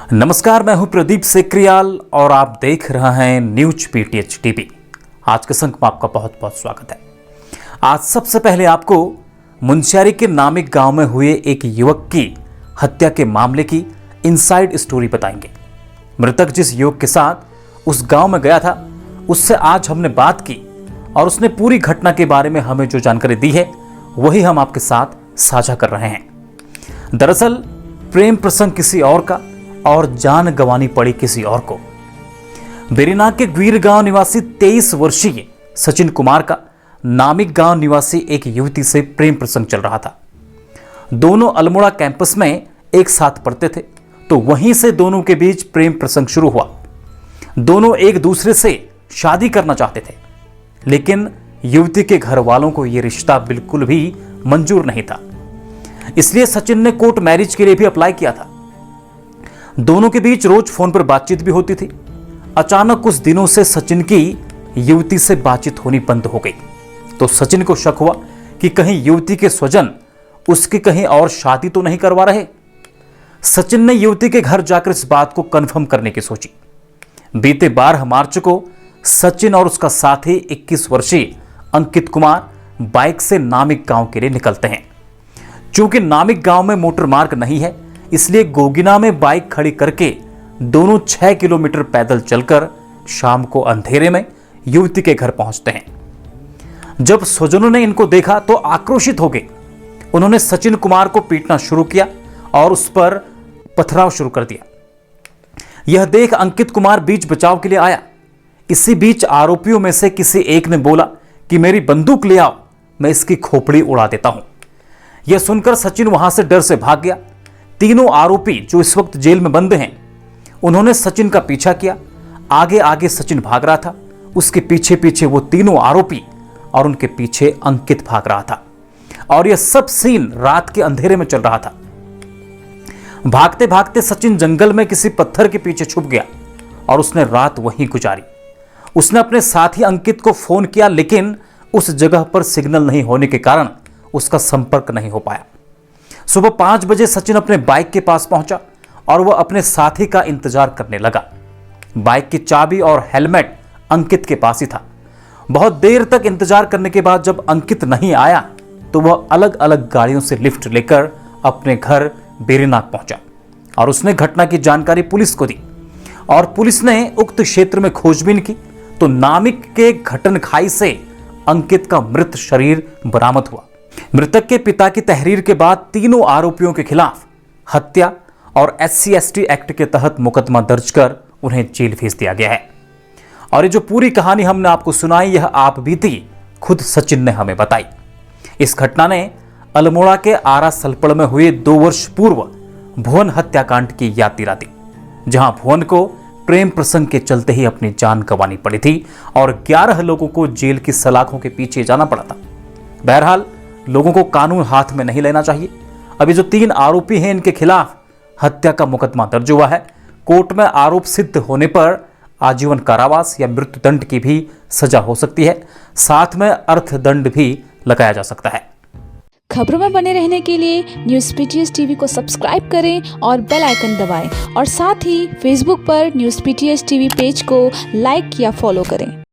नमस्कार, मैं हूं प्रदीप सेक्रियाल और आप देख रहे हैं न्यूज पीटीएच टीवी। आज के संग में आपका बहुत बहुत स्वागत है। आज सबसे पहले आपको मुंशियारी के नामिक गांव में हुए एक युवक की हत्या के मामले की इनसाइड स्टोरी बताएंगे। मृतक जिस युवक के साथ उस गांव में गया था उससे आज हमने बात की और उसने पूरी घटना के बारे में हमें जो जानकारी दी है वही हम आपके साथ साझा कर रहे हैं। दरअसल प्रेम प्रसंग किसी और का और जान गंवानी पड़ी किसी और को। बेरीनाग के ग्वीर गांव निवासी 23 वर्षीय सचिन कुमार का नामिक गांव निवासी एक युवती से प्रेम प्रसंग चल रहा था। दोनों अल्मोड़ा कैंपस में एक साथ पढ़ते थे, तो वहीं से दोनों के बीच प्रेम प्रसंग शुरू हुआ। दोनों एक दूसरे से शादी करना चाहते थे, लेकिन युवती के घर वालों को यह रिश्ता बिल्कुल भी मंजूर नहीं था। इसलिए सचिन ने कोर्ट मैरिज के लिए भी अप्लाई किया था। दोनों के बीच रोज फोन पर बातचीत भी होती थी। अचानक कुछ दिनों से सचिन की युवती से बातचीत होनी बंद हो गई, तो सचिन को शक हुआ कि कहीं युवती के स्वजन उसकी कहीं और शादी तो नहीं करवा रहे। सचिन ने युवती के घर जाकर इस बात को कंफर्म करने की सोची। बीते 12 मार्च को सचिन और उसका साथी 21 वर्षीय अंकित कुमार बाइक से नामिक गांव के लिए निकलते हैं। चूंकि नामिक गांव में मोटर मार्ग नहीं है, इसलिए गोगिना में बाइक खड़ी करके दोनों 6 किलोमीटर पैदल चलकर शाम को अंधेरे में युवती के घर पहुंचते हैं। जब स्वजनों ने इनको देखा तो आक्रोशित हो गए। उन्होंने सचिन कुमार को पीटना शुरू किया और उस पर पथराव शुरू कर दिया। यह देख अंकित कुमार बीच बचाव के लिए आया। इसी बीच आरोपियों में से किसी एक ने बोला कि मेरी बंदूक ले आओ, मैं इसकी खोपड़ी उड़ा देता हूं। यह सुनकर सचिन वहां से डर से भाग गया। तीनों आरोपी जो इस वक्त जेल में बंद हैं, उन्होंने सचिन का पीछा किया। आगे आगे सचिन भाग रहा था, उसके पीछे पीछे वो तीनों आरोपी और उनके पीछे अंकित भाग रहा था। और यह सब सीन रात के अंधेरे में चल रहा था। भागते भागते सचिन जंगल में किसी पत्थर के पीछे छुप गया और उसने रात वहीं गुजारी। उसने अपने साथी अंकित को फोन किया, लेकिन उस जगह पर सिग्नल नहीं होने के कारण उसका संपर्क नहीं हो पाया। सुबह 5 बजे सचिन अपने बाइक के पास पहुंचा और वह अपने साथी का इंतजार करने लगा। बाइक की चाबी और हेलमेट अंकित के पास ही था। बहुत देर तक इंतजार करने के बाद जब अंकित नहीं आया तो वह अलग अलग गाड़ियों से लिफ्ट लेकर अपने घर बेरीनाग पहुंचा और उसने घटना की जानकारी पुलिस को दी। और पुलिस ने उक्त क्षेत्र में खोजबीन की तो नामिक के घटन खाई से अंकित का मृत शरीर बरामद हुआ। मृतक के पिता की तहरीर के बाद तीनों आरोपियों के खिलाफ हत्या और SC/ST एक्ट के तहत मुकदमा दर्ज कर उन्हें जेल भेज दिया गया है। और ये जो पूरी कहानी हमने आपको सुनाई, यह आप बीती खुद सचिन ने हमें बताई। इस घटना ने अल्मोड़ा के आरा सलपड़ में हुए 2 वर्ष पूर्व भुवन हत्याकांड की याद दिला दी, जहां भुवन को प्रेम प्रसंग के चलते ही अपनी जान गंवानी पड़ी थी और 11 लोगों को जेल की सलाखों के पीछे जाना पड़ा था। बहरहाल लोगों को कानून हाथ में नहीं लेना चाहिए। अभी जो 3 आरोपी हैं, इनके खिलाफ हत्या का मुकदमा दर्ज हुआ है। कोर्ट में आरोप सिद्ध होने पर आजीवन कारावास या मृत्युदंड की भी सजा हो सकती है। साथ में अर्थदंड भी लगाया जा सकता है। खबरों में बने रहने के लिए न्यूज़ पीटीएस टीवी को सब्सक्राइब करें और बेल आइकन दबाएं और साथ ही फेसबुक पर न्यूज़ पीटीएस टीवी पेज को लाइक या फॉलो करें।